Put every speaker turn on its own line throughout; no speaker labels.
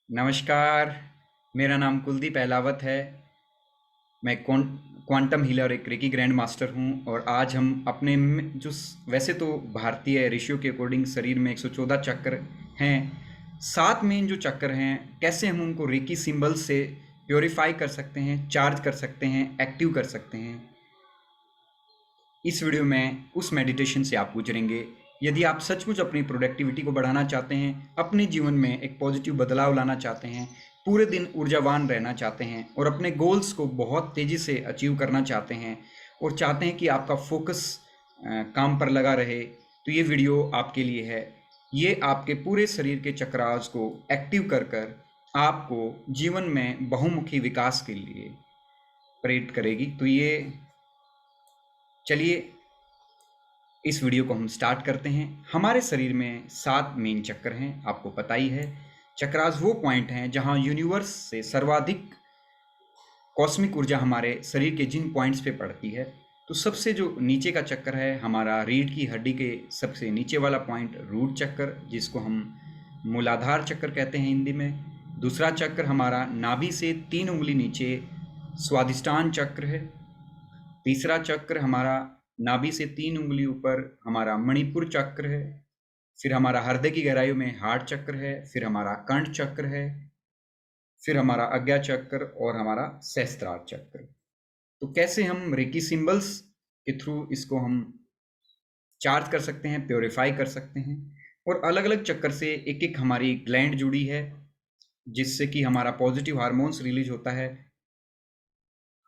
नमस्कार, मेरा नाम कुलदीप अहलावत है। मैं क्वांटम हीलर एक रेकी ग्रैंड मास्टर हूँ और आज हम अपने वैसे तो भारतीय ऋषियों के अकॉर्डिंग शरीर में 114 चक्र हैं। 7 मेन जो चक्र हैं, कैसे हम उनको रेकी सिंबल से प्योरीफाई कर सकते हैं, चार्ज कर सकते हैं, एक्टिव कर सकते हैं। इस वीडियो में उस मेडिटेशन से आप गुजरेंगे। यदि आप सचमुच अपनी प्रोडक्टिविटी को बढ़ाना चाहते हैं, अपने जीवन में एक पॉजिटिव बदलाव लाना चाहते हैं, पूरे दिन ऊर्जावान रहना चाहते हैं और अपने गोल्स को बहुत तेज़ी से अचीव करना चाहते हैं और चाहते हैं कि आपका फोकस काम पर लगा रहे, तो ये वीडियो आपके लिए है। ये आपके पूरे शरीर के चक्रास को एक्टिव कर कर आपको जीवन में बहुमुखी विकास के लिए प्रेरित करेगी। तो ये चलिए इस वीडियो को हम स्टार्ट करते हैं। हमारे शरीर में 7 मेन चक्र हैं, आपको पता ही है। चक्रास वो पॉइंट हैं जहां यूनिवर्स से सर्वाधिक कॉस्मिक ऊर्जा हमारे शरीर के जिन पॉइंट्स पे पड़ती है। तो सबसे जो नीचे का चक्र है हमारा रीढ़ की हड्डी के सबसे नीचे वाला पॉइंट रूट चक्र, जिसको हम मूलाधार चक्र कहते हैं हिंदी में। दूसरा चक्र हमारा नाभि से 3 उंगली नीचे स्वादिष्टान चक्र है। तीसरा चक्र हमारा नाभि से 3 उंगली ऊपर हमारा मणिपुर चक्र है। फिर हमारा हृदय की गहराइयों में हार्ट चक्र है। फिर हमारा कंठ चक्र है। फिर हमारा आज्ञा चक्र और हमारा सहस्त्रार चक्र। तो कैसे हम रेकी सिंबल्स के थ्रू इसको हम चार्ज कर सकते हैं, प्योरीफाई कर सकते हैं। और अलग अलग चक्कर से एक एक हमारी ग्लैंड जुड़ी है, जिससे कि हमारा पॉजिटिव हार्मोन्स रिलीज होता है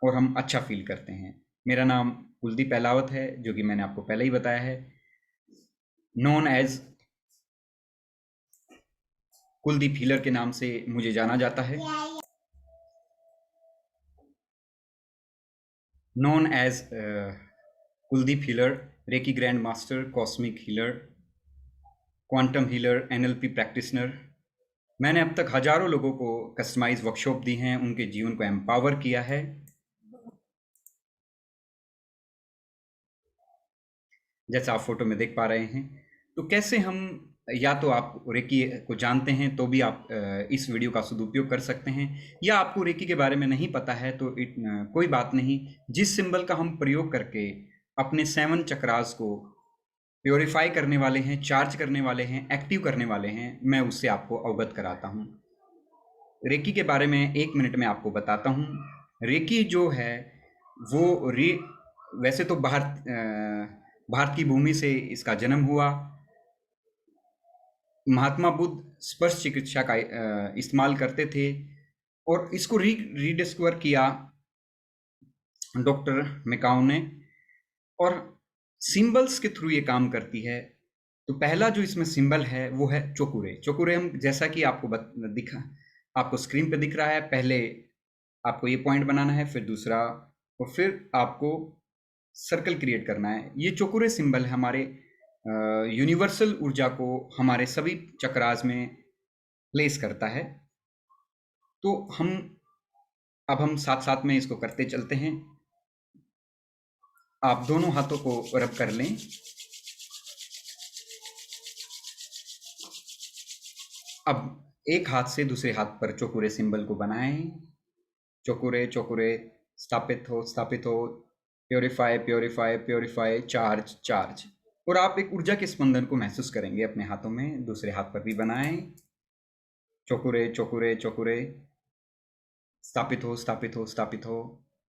और हम अच्छा फील करते हैं। मेरा नाम कुलदीप अहलावत है, जो कि मैंने आपको पहले ही बताया है, नॉन एज कुलदीप हीलर के नाम से मुझे जाना जाता है। Known as Kuldeep healer, reiki grand master, cosmic healer, quantum healer, NLP practitioner. मैंने अब तक हजारों लोगों को कस्टमाइज वर्कशॉप दी हैं, उनके जीवन को एम्पावर किया है। जैसा आप फोटो में देख पा रहे हैं। तो कैसे हम, या तो आप रेकी को जानते हैं तो भी आप इस वीडियो का सदुपयोग कर सकते हैं, या आपको रेकी के बारे में नहीं पता है तो कोई बात नहीं। जिस सिंबल का हम प्रयोग करके अपने 7 चक्रास को प्योरीफाई करने वाले हैं, चार्ज करने वाले हैं, एक्टिव करने वाले हैं, मैं उससे आपको अवगत कराता हूँ। रेकी के बारे में 1 मिनट में आपको बताता हूँ। रेकी जो है वो वैसे तो भारत की भूमि से इसका जन्म हुआ। महात्मा बुद्ध स्पर्श चिकित्सा का इस्तेमाल करते थे और इसको रीडिस्कवर किया डॉक्टर मैकाओ ने, और सिंबल्स के थ्रू ये काम करती है। तो पहला जो इसमें सिंबल है वो है चोकुरे। चोकुरे हम, जैसा कि आपको स्क्रीन पे दिख रहा है, पहले आपको ये पॉइंट बनाना है, फिर दूसरा, और फिर आपको सर्कल क्रिएट करना है। ये चोकुरे सिंबल हमारे यूनिवर्सल ऊर्जा को हमारे सभी चक्रास में प्लेस करता है। तो हम साथ साथ में इसको करते चलते हैं। आप दोनों हाथों को रब कर लें। अब एक हाथ से दूसरे हाथ पर चौकुरे सिंबल को बनाएं। चौकुरे चौकुरे, स्थापित हो, purify purify purify, charge charge. और आप एक ऊर्जा के स्पंदन को महसूस करेंगे अपने हाथों में। दूसरे हाथ पर भी बनाएं। चौकुरे चौकुरे चौकुरे, स्थापित हो स्थापित हो स्थापित हो,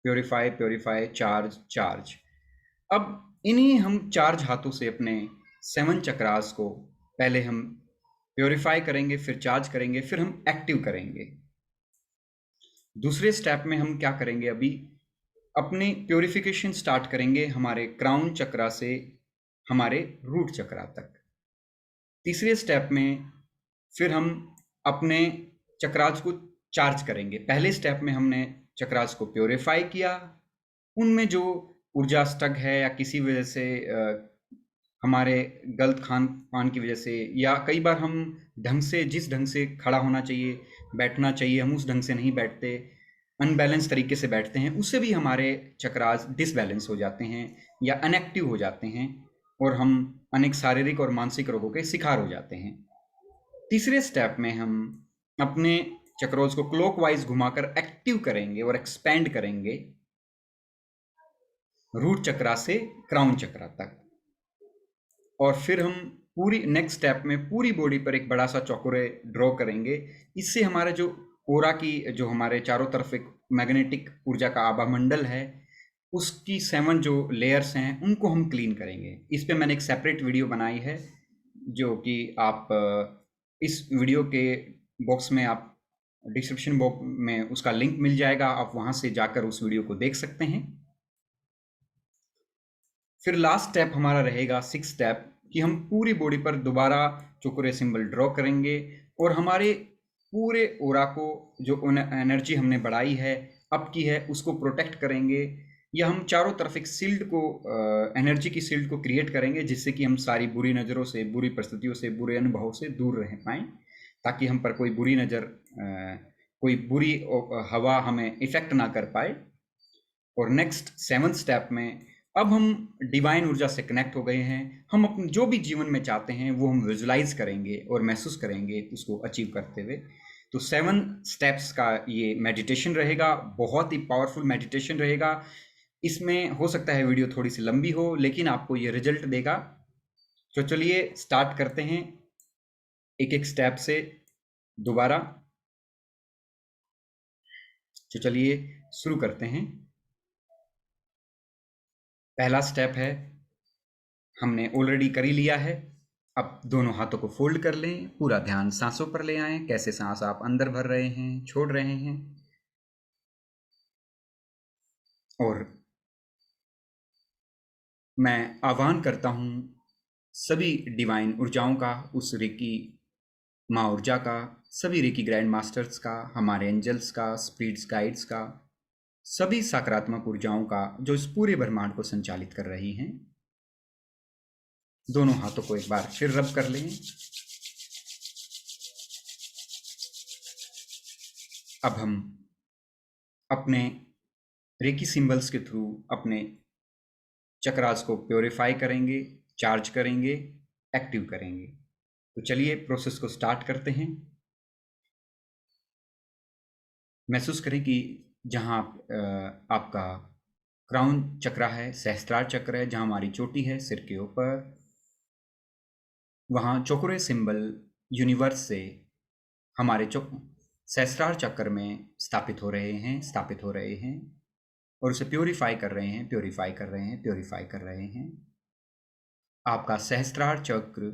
प्योरीफाई प्योरीफाई, चार्ज चार्ज। अब इन्हीं हम चार्ज हाथों से अपने 7 चक्रास को पहले हम प्योरीफाई करेंगे, फिर चार्ज करेंगे, फिर हम एक्टिव करेंगे। दूसरे स्टेप में हम क्या करेंगे, अभी अपनी प्योरिफिकेशन स्टार्ट करेंगे हमारे क्राउन चक्रा से हमारे रूट चक्रा तक। तीसरे स्टेप में फिर हम अपने चक्रास को चार्ज करेंगे। पहले स्टेप में हमने चक्रास को प्योरीफाई किया, उनमें जो ऊर्जा स्टक है या किसी वजह से हमारे गलत खान पान की वजह से, या कई बार हम जिस ढंग से खड़ा होना चाहिए, बैठना चाहिए, हम उस ढंग से नहीं बैठते, अनबैलेंस तरीके से बैठते हैं, उससे भी हमारे चक्रास डिसबैलेंस हो जाते हैं या अनएक्टिव हो जाते हैं और हम अनेक शारीरिक और मानसिक रोगों के शिकार हो जाते हैं। तीसरे स्टेप में हम अपने चक्रोज को क्लॉकवाइज घुमाकर एक्टिव करेंगे और एक्सपेंड करेंगे रूट चक्रा से क्राउन चक्रा तक। और फिर हम पूरी नेक्स्ट स्टेप में पूरी बॉडी पर एक बड़ा सा चौकोरे ड्रॉ करेंगे। इससे हमारा जो ओरा की जो हमारे चारों तरफ एक मैग्नेटिक ऊर्जा का आभा मंडल है, उसकी 7 जो लेयर्स हैं उनको हम क्लीन करेंगे। इस पे मैंने एक सेपरेट वीडियो बनाई है, जो कि आप इस वीडियो के बॉक्स में आप डिस्क्रिप्शन बॉक्स में उसका लिंक मिल जाएगा, आप वहाँ से जाकर उस वीडियो को देख सकते हैं। फिर लास्ट स्टेप हमारा रहेगा 6 स्टेप, कि हम पूरी बॉडी पर दोबारा चोकोरे सिंबल ड्रॉ करेंगे और हमारे पूरे ओरा को जो एनर्जी हमने बढ़ाई है, अप की है, उसको प्रोटेक्ट करेंगे। या हम चारों तरफ एक शील्ड को एनर्जी की शील्ड को क्रिएट करेंगे, जिससे कि हम सारी बुरी नज़रों से, बुरी परिस्थितियों से, बुरे अनुभवों से दूर रह पाएँ, ताकि हम पर कोई बुरी नज़र, कोई बुरी हवा हमें इफ़ेक्ट ना कर पाए। और नेक्स्ट 7th स्टेप में अब हम डिवाइन ऊर्जा से कनेक्ट हो गए हैं। हम अपने जो भी जीवन में चाहते हैं वो हम विजुलाइज करेंगे और महसूस करेंगे उसको अचीव करते हुए। तो 7 स्टेप्स का ये मेडिटेशन रहेगा, बहुत ही पावरफुल मेडिटेशन रहेगा। इसमें हो सकता है वीडियो थोड़ी सी लंबी हो, लेकिन आपको ये रिजल्ट देगा। तो चलिए स्टार्ट करते हैं एक एक स्टेप से दोबारा। तो चलिए शुरू करते हैं। पहला स्टेप है, हमने ऑलरेडी कर ही लिया है। अब दोनों हाथों को फोल्ड कर लें, पूरा ध्यान सांसों पर ले आएं, कैसे सांस आप अंदर भर रहे हैं, छोड़ रहे हैं। और मैं आह्वान करता हूं सभी डिवाइन ऊर्जाओं का, उस रेकी माँ ऊर्जा का, सभी रेकी ग्रैंड मास्टर्स का, हमारे एंजल्स का, स्पिरिट्स गाइड्स का, सभी सकारात्मक ऊर्जाओं का जो इस पूरे ब्रह्मांड को संचालित कर रही हैं। दोनों हाथों को एक बार फिर रब कर लें। अब हम अपने रेकी सिंबल्स के थ्रू अपने चक्रास को प्योरीफाई करेंगे, चार्ज करेंगे, एक्टिव करेंगे। तो चलिए प्रोसेस को स्टार्ट करते हैं। महसूस करें कि जहाँ आपका क्राउन चक्र है, सहस्त्रार चक्र है, जहाँ हमारी चोटी है सिर के ऊपर, वहाँ चोकोरे सिंबल यूनिवर्स से हमारे सहस्त्रार चक्र में स्थापित हो रहे हैं, स्थापित हो रहे हैं, और उसे प्योरीफाई कर रहे हैं, प्योरीफाई कर रहे हैं, प्योरीफाई कर रहे हैं। आपका सहस्त्रार चक्र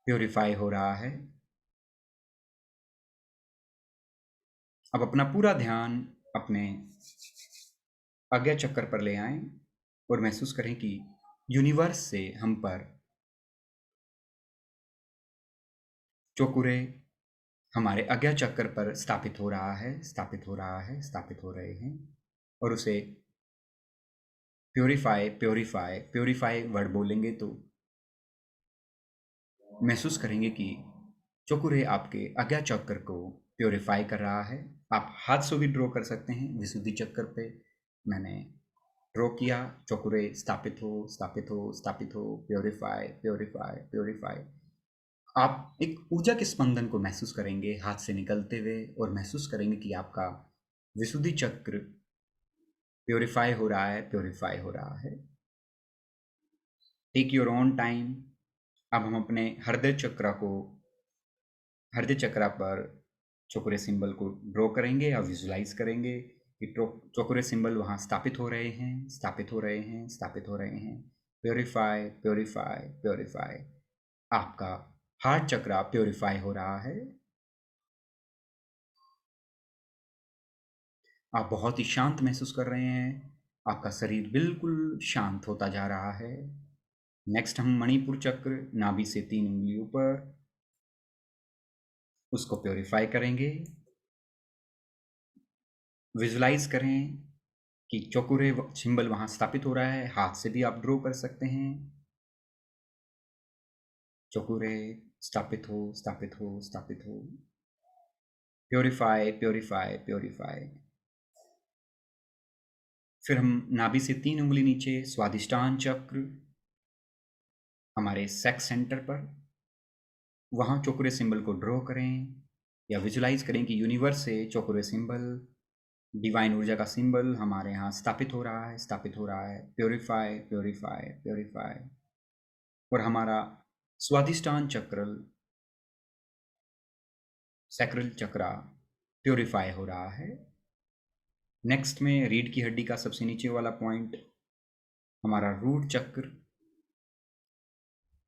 प्योरीफाई हो रहा है। अब अपना पूरा ध्यान अपने आज्ञा चक्र पर ले आएं और महसूस करें कि यूनिवर्स से हम पर चोकुरे हमारे आज्ञा चक्र पर स्थापित हो रहा है, स्थापित हो रहा है, स्थापित हो रहे हैं। और उसे प्योरीफाई प्योरीफाई प्योरीफाई वर्ड बोलेंगे तो महसूस करेंगे कि चोकुरे आपके आज्ञा चक्र को प्योरीफाई कर रहा है। आप हाथ से भी ड्रॉ कर सकते हैं। विशुद्धि चक्र पे मैंने ड्रॉ किया, चोकुरे स्थापित हो, स्थापित हो, स्थापित हो, प्योरीफाई प्योरीफाई प्योरीफाई। आप एक ऊर्जा के स्पंदन को महसूस करेंगे हाथ से निकलते हुए, और महसूस करेंगे कि आपका विशुद्धि चक्र प्योरीफाई हो रहा है, प्योरीफाई हो रहा है। Take your own time. अब हम अपने हृदय चक्र को, हृदय चक्र पर चोकुरे सिंबल को ड्रॉ करेंगे या विजुलाइज करेंगे कि चोकुरे सिंबल वहाँ स्थापित हो रहे हैं, स्थापित हो रहे हैं, स्थापित हो रहे हैं। Purify purify purify. आपका हार्ट चक्र प्योरीफाई हो रहा है। आप बहुत ही शांत महसूस कर रहे हैं। आपका शरीर बिल्कुल शांत होता जा रहा है। नेक्स्ट हम मणिपुर चक्र, नाभि से 3 उंगलियों पर, उसको प्योरीफाई करेंगे। विजुलाइज करें कि चौकुरे सिंबल वहाँ स्थापित हो रहा है। हाथ से भी आप ड्रॉ कर सकते हैं। चौकुरे स्थापित हो, स्थापित हो, स्थापित हो। Purify purify purify. फिर हम नाभि से 3 उंगली नीचे, स्वादिष्टान चक्र, हमारे सेक्स सेंटर पर, वहाँ चोकुरे सिंबल को ड्रॉ करें या विजुलाइज करें कि यूनिवर्स से चोकुरे सिंबल, डिवाइन ऊर्जा का सिंबल हमारे यहाँ स्थापित हो रहा है, स्थापित हो रहा है। Purify, purify, purify. और हमारा स्वादिष्टान चक्र, सैक्रल चक्रा प्योरीफाई हो रहा है। नेक्स्ट में रीढ़ की हड्डी का सबसे नीचे वाला पॉइंट, हमारा रूट चक्र,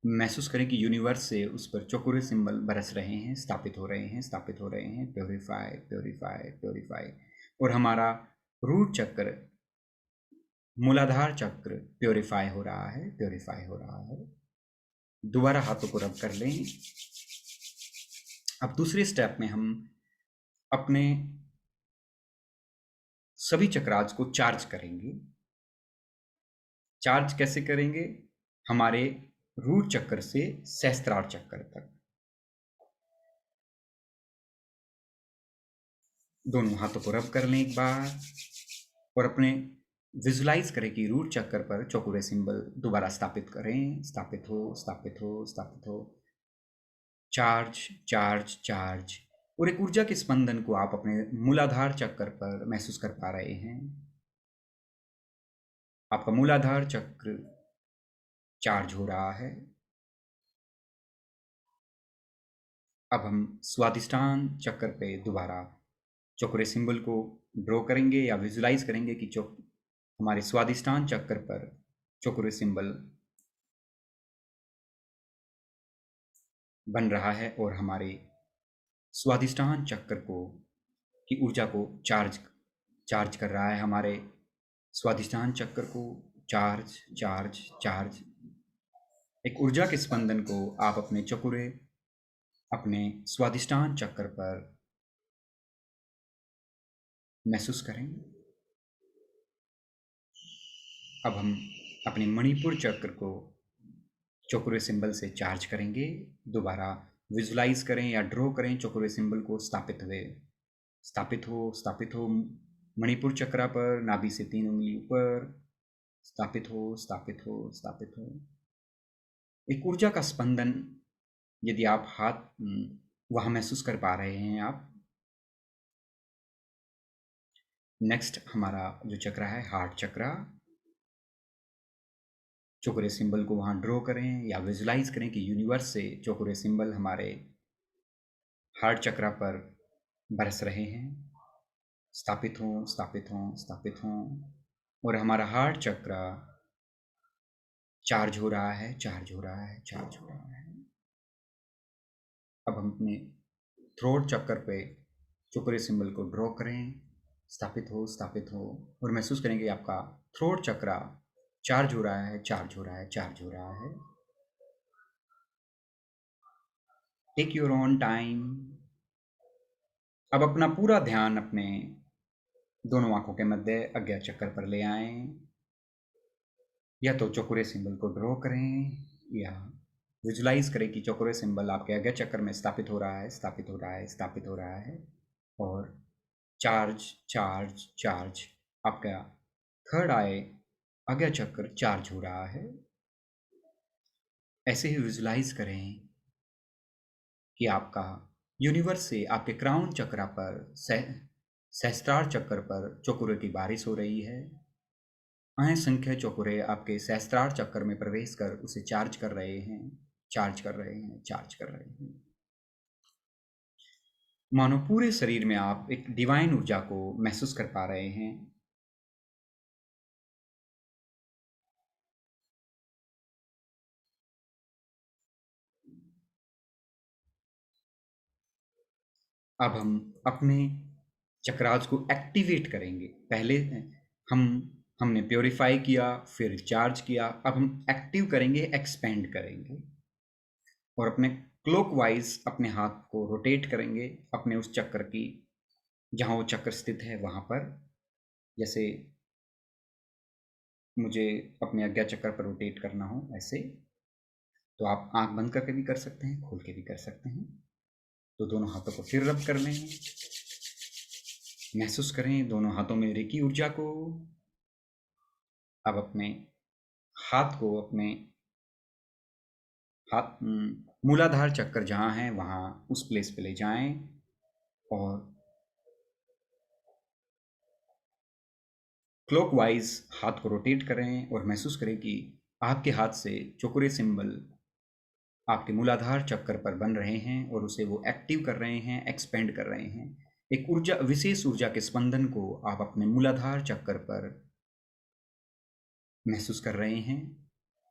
महसूस करें कि यूनिवर्स से उस पर चौकोरे सिंबल बरस रहे हैं, स्थापित हो रहे हैं, स्थापित हो रहे हैं। Purify, purify, purify. और हमारा रूट चक्र, मूलाधार चक्र प्योरीफाई हो रहा है, प्योरीफाई हो रहा है। दोबारा हाथों को रब कर लें। अब दूसरे स्टेप में हम अपने सभी चक्रास को चार्ज करेंगे। चार्ज कैसे करेंगे? हमारे रूट चक्र से सहस्त्रार चक्र तक। दोनों हाथों को रब कर लें एक बार और अपने विजुलाइज करें कि रूट चक्र पर चौकोरे सिंबल दोबारा स्थापित करें। स्थापित हो, स्थापित हो, स्थापित हो। Charge, charge, charge. और एक ऊर्जा के स्पंदन को आप अपने मूलाधार चक्र पर महसूस कर पा रहे हैं। आपका मूलाधार चक्र चार्ज हो रहा है। अब हम स्वादिष्टान चक्र पे दोबारा चौकोरे सिंबल को ड्रॉ करेंगे या विजुलाइज करेंगे कि हमारे स्वादिष्टान चक्र पर चौकोरे सिंबल बन रहा है और हमारे स्वादिष्टान चक्र को की ऊर्जा को चार्ज कर रहा है। हमारे स्वादिष्टान चक्र को चार्ज, चार्ज, चार्ज। एक ऊर्जा के स्पंदन को आप अपने चौकोरे, अपने स्वादिष्टान चक्र पर महसूस करें। अब हम अपने मणिपुर चक्र को चौकोरे सिंबल से चार्ज करेंगे। दोबारा विजुलाइज करें या ड्रॉ करें चौकोरे सिंबल को स्थापित हुए। स्थापित हो, स्थापित हो। मणिपुर चक्रा पर नाभि से 3 उंगली ऊपर, स्थापित हो, स्थापित हो, स्थापित हो। एक ऊर्जा का स्पंदन यदि आप हाथ वहाँ महसूस कर पा रहे हैं आप। नेक्स्ट हमारा जो चक्रा है हार्ट चक्रा, चौकोरे सिंबल को वहाँ ड्रॉ करें या विजुलाइज करें कि यूनिवर्स से चौकोरे सिंबल हमारे हार्ट चक्रा पर बरस रहे हैं। स्थापित हों, स्थापित हों, स्थापित हों। और हमारा हार्ट चक्रा चार्ज हो रहा है, चार्ज हो रहा है, चार्ज हो रहा है। अब हम अपने थ्रोट चक्र पे चौकोरे सिंबल को ड्रॉ करें। स्थापित हो, स्थापित हो। और महसूस करेंगे आपका थ्रोट चक्रा चार्ज हो रहा है, चार्ज हो रहा है, चार्ज हो रहा है। Take your own time. अब अपना पूरा ध्यान अपने दोनों आंखों के मध्य अज्ञा चक्र पर ले आएं। या तो चौकोरे सिंबल को ड्रॉ करें या विजुलाइज करें कि चौकोरे सिंबल आपके अज्ञा चक्र में स्थापित हो रहा है, स्थापित हो रहा है, स्थापित हो रहा है। और चार्ज, चार्ज, चार्ज। आपका थर्ड आई अज्ञा चक्र चार्ज हो रहा है। ऐसे ही विजुलाइज करें कि आपका यूनिवर्स से आपके क्राउन चक्र पर सहस्त्रार चक्र पर चौकोरे की बारिश हो रही है। असंख्य चौकोरे आपके सहस्त्रार चक्र में प्रवेश कर उसे चार्ज कर रहे हैं, चार्ज कर रहे हैं, चार्ज कर रहे हैं। मानो पूरे शरीर में आप एक डिवाइन ऊर्जा को महसूस कर पा रहे हैं। अब हम अपने चक्रास को एक्टिवेट करेंगे। पहले हम हमने प्योरीफाई किया, फिर चार्ज किया। अब हम एक्टिव करेंगे, एक्सपेंड करेंगे। और अपने क्लॉकवाइज अपने हाथ को रोटेट करेंगे अपने उस चक्र की, जहाँ वो चक्र स्थित है वहाँ पर। जैसे मुझे अपने अज्ञा चक्र पर रोटेट करना हो ऐसे, तो आप आंख बंद करके भी कर सकते हैं, खोल के भी कर सकते हैं। तो दोनों हाथों को फिर रब कर लें। महसूस करें दोनों हाथों में रेकी ऊर्जा को। अब अपने हाथ को अपने हाथ मूलाधार चक्कर जहाँ है वहाँ उस प्लेस पे ले जाएं और क्लॉकवाइज हाथ को रोटेट करें और महसूस करें कि आपके हाथ से चौकोरे सिंबल आपके मूलाधार चक्कर पर बन रहे हैं और उसे वो एक्टिव कर रहे हैं, एक्सपेंड कर रहे हैं। एक ऊर्जा, विशेष ऊर्जा के स्पंदन को आप अपने मूलाधार चक्कर पर महसूस कर रहे हैं।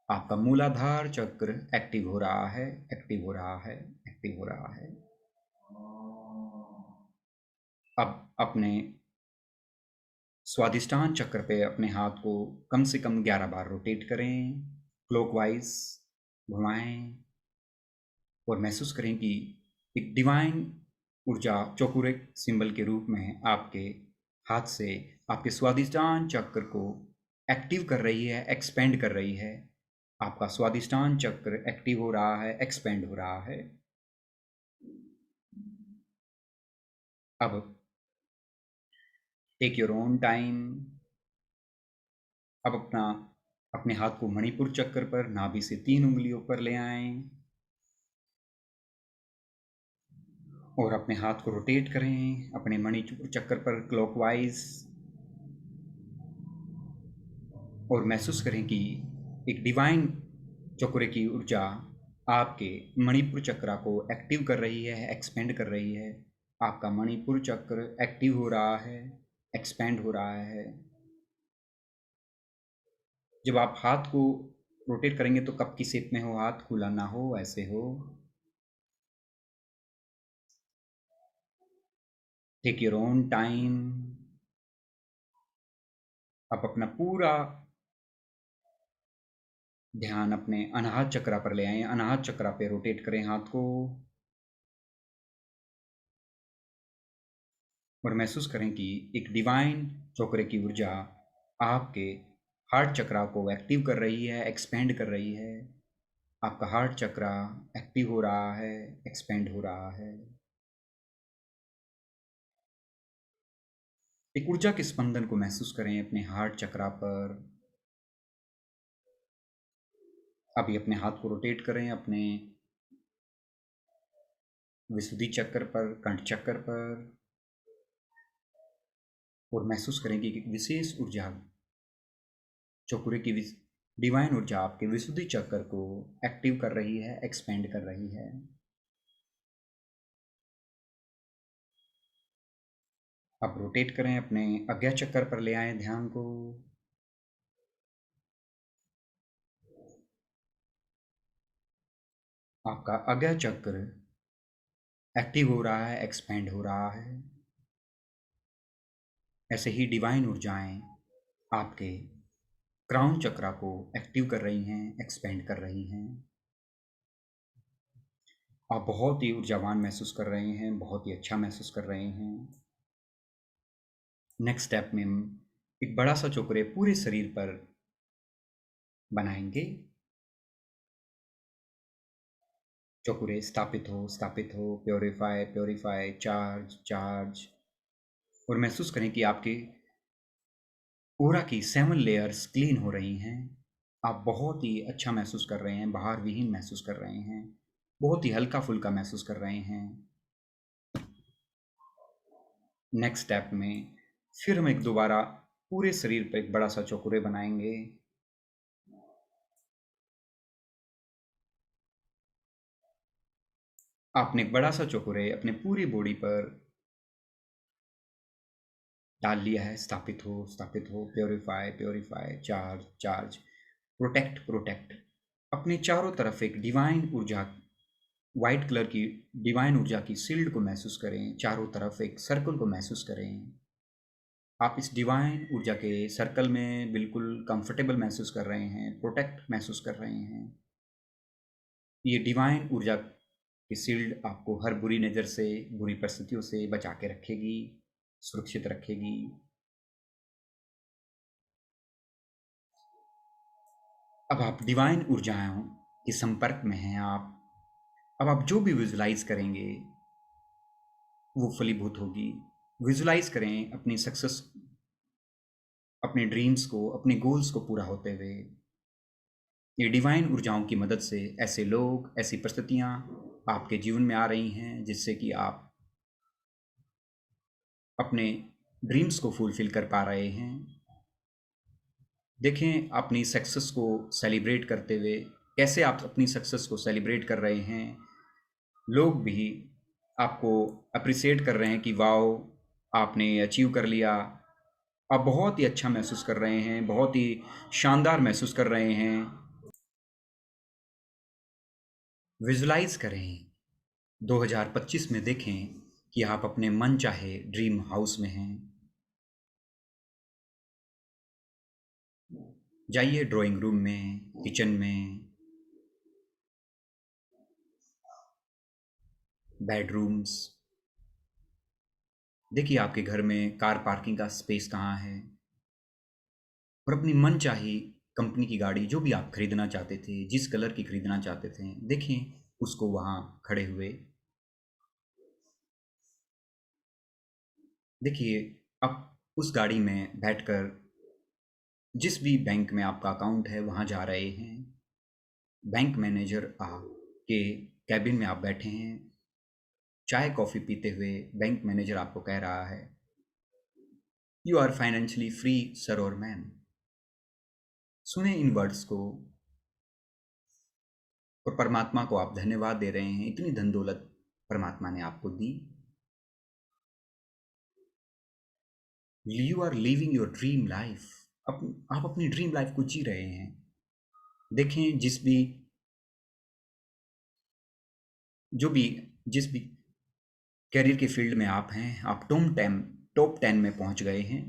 आपका मूलाधार चक्र एक्टिव हो रहा है, एक्टिव हो रहा है, एक्टिव हो रहा है। अब अपने स्वादिष्टान चक्र पे अपने हाथ को कम से कम 11 बार रोटेट करें, क्लॉकवाइज घुमाएं और महसूस करें कि एक डिवाइन ऊर्जा चौकुरे सिंबल के रूप में आपके हाथ से आपके स्वादिष्टान चक्र को एक्टिव कर रही है, एक्सपेंड कर रही है। आपका स्वादिष्टान चक्र एक्टिव हो रहा है, एक्सपेंड हो रहा है। अब टेक योर ओन टाइम। अब अपने हाथ को मणिपुर चक्र पर नाभि से 3 उंगलियों पर ले आएं और अपने हाथ को रोटेट करें अपने मणिपुर चक्र पर क्लॉकवाइज और महसूस करें कि एक डिवाइन चक्र की ऊर्जा आपके मणिपुर चक्र को एक्टिव कर रही है, एक्सपेंड कर रही है। आपका मणिपुर चक्र एक्टिव हो रहा है, एक्सपेंड हो रहा है। जब आप हाथ को रोटेट करेंगे तो कप की शेप में हो, हाथ खुला ना हो, ऐसे हो। Take your own time. आप अपना पूरा ध्यान अपने अनाहत चक्र पर ले आए, अनाहत चक्र पे रोटेट करें हाथ को और महसूस करें कि एक डिवाइन चक्र की ऊर्जा आपके हार्ट चक्र को एक्टिव कर रही है, एक्सपेंड कर रही है। आपका हार्ट चक्र एक्टिव हो रहा है, एक्सपेंड हो रहा है। एक ऊर्जा के स्पंदन को महसूस करें अपने हार्ट चक्र पर। अभी अपने हाथ को रोटेट करें अपने विशुद्धि चक्र पर, कंठ चक्र पर और महसूस करें कि एक विशेष ऊर्जा चक्र की डिवाइन ऊर्जा आपके विशुद्धि चक्र को एक्टिव कर रही है, एक्सपेंड कर रही है। अब रोटेट करें अपने अज्ञा चक्र पर ले आए ध्यान को। आपका अज्ञा चक्र एक्टिव हो रहा है, एक्सपेंड हो रहा है। ऐसे ही डिवाइन ऊर्जाएं आपके क्राउन चक्र को एक्टिव कर रही हैं, एक्सपेंड कर रही हैं। आप बहुत ही ऊर्जावान महसूस कर रहे हैं, बहुत ही अच्छा महसूस कर रहे हैं। नेक्स्ट स्टेप में हम एक बड़ा सा चक्र पूरे शरीर पर बनाएंगे। चक्र स्थापित हो, प्योरीफाई प्योरीफाई, चार्ज चार्ज और महसूस करें कि आपके ऑरा की 7 लेयर्स क्लीन हो रही हैं। आप बहुत ही अच्छा महसूस कर रहे हैं, बाहर विहीन महसूस कर रहे हैं, बहुत ही हल्का फुल्का महसूस कर रहे हैं। नेक्स्ट स्टेप में फिर हम एक दोबारा पूरे शरीर पर एक बड़ा सा चौकुरे बनाएंगे। आपने एक बड़ा सा चौकुरे अपने पूरी बॉडी पर डाल लिया है। स्थापित हो, purify purify, charge charge, protect protect. अपने चारों तरफ एक डिवाइन ऊर्जा, वाइट कलर की डिवाइन ऊर्जा की शील्ड को महसूस करें। चारों तरफ एक सर्कल को महसूस करें। आप इस डिवाइन ऊर्जा के सर्कल में बिल्कुल कंफर्टेबल महसूस कर रहे हैं, प्रोटेक्ट महसूस कर रहे हैं। ये डिवाइन ऊर्जा की शील्ड आपको हर बुरी नज़र से, बुरी परिस्थितियों से बचा के रखेगी, सुरक्षित रखेगी। अब आप डिवाइन ऊर्जाओं के संपर्क में हैं। अब आप जो भी विजुलाइज करेंगे वो फलीभूत होगी। विजुलाइज करें अपनी सक्सेस, अपने ड्रीम्स को, अपने गोल्स को पूरा होते हुए। ये डिवाइन ऊर्जाओं की मदद से ऐसे लोग, ऐसी परिस्थितियाँ आपके जीवन में आ रही हैं जिससे कि आप अपने ड्रीम्स को फुलफ़िल कर पा रहे हैं। देखें अपनी सक्सेस को सेलिब्रेट करते हुए, कैसे आप अपनी सक्सेस को सेलिब्रेट कर रहे हैं। लोग भी आपको एप्रिशिएट कर रहे हैं कि वाओ! आपने अचीव कर लिया। आप बहुत ही अच्छा महसूस कर रहे हैं, बहुत ही शानदार महसूस कर रहे हैं। विजुलाइज़ करें, 2025 में देखें कि आप अपने मनचाहे ड्रीम हाउस में हैं। जाइए ड्राइंग रूम में, किचन में, बेडरूम्स, देखिए आपके घर में कार पार्किंग का स्पेस कहाँ है और अपनी मनचाही कंपनी की गाड़ी जो भी आप खरीदना चाहते थे, जिस कलर की खरीदना चाहते थे, देखें उसको वहाँ खड़े हुए। देखिए आप उस गाड़ी में बैठकर जिस भी बैंक में आपका अकाउंट है वहाँ जा रहे हैं। बैंक मैनेजर के कैबिन में आप बैठे हैं, चाय कॉफ़ी पीते हुए बैंक मैनेजर आपको कह रहा है, you are financially free sir और मैम। सुने इन वर्ड्स को और परमात्मा को आप धन्यवाद दे रहे हैं, इतनी धन दौलत परमात्मा ने आपको दी। You are living your dream life. आप अपनी ड्रीम लाइफ को जी रहे हैं। देखें जिस भी कैरियर के फील्ड में आप हैं, आप टॉप 10 में पहुंच गए हैं।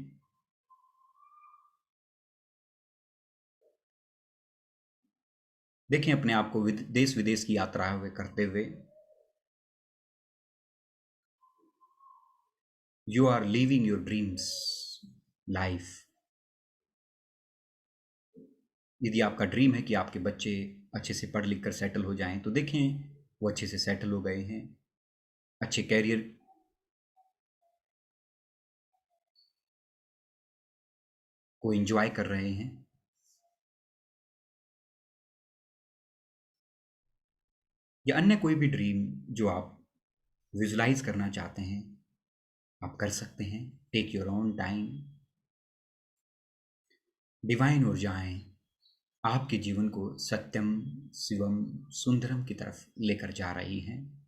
देखें अपने आप को देश विदेश की यात्रा हुए करते हुए। You are living your dreams life. यदि आपका ड्रीम है कि आपके बच्चे अच्छे से पढ़ लिख कर सेटल हो जाएं, तो देखें वो अच्छे से सेटल हो गए हैं, अच्छे कैरियर को एंजॉय कर रहे हैं। या अन्य कोई भी ड्रीम जो आप विजुलाइज करना चाहते हैं, आप कर सकते हैं। Take your own time. Divine ऊर्जाएं आपके जीवन को सत्यम, शिवम, सुंदरम की तरफ लेकर जा रही हैं।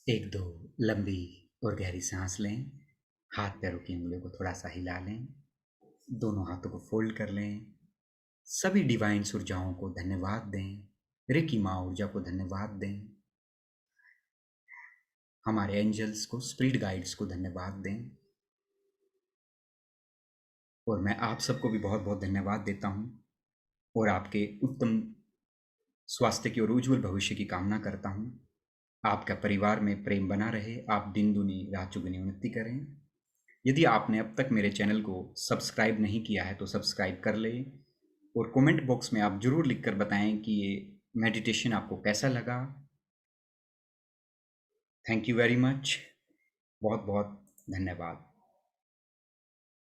एक दो लंबी और गहरी सांस लें। हाथ पैरों की उंगलियों को थोड़ा सा हिला लें। दोनों हाथों को फोल्ड कर लें। सभी डिवाइन ऊर्जाओं को धन्यवाद दें। रेकी माँ ऊर्जा को धन्यवाद दें। हमारे एंजल्स को, स्पिरिट गाइड्स को धन्यवाद दें। और मैं आप सबको भी बहुत बहुत धन्यवाद देता हूँ और आपके उत्तम स्वास्थ्य की और उज्जवल भविष्य की कामना करता हूँ। आपका परिवार में प्रेम बना रहे, आप दिन दुनी रात चौगुनी उन्नति करें। यदि आपने अब तक मेरे चैनल को सब्सक्राइब नहीं किया है तो सब्सक्राइब कर लें और कमेंट बॉक्स में आप ज़रूर लिखकर बताएं कि ये मेडिटेशन आपको कैसा लगा। Thank you very much. बहुत बहुत धन्यवाद।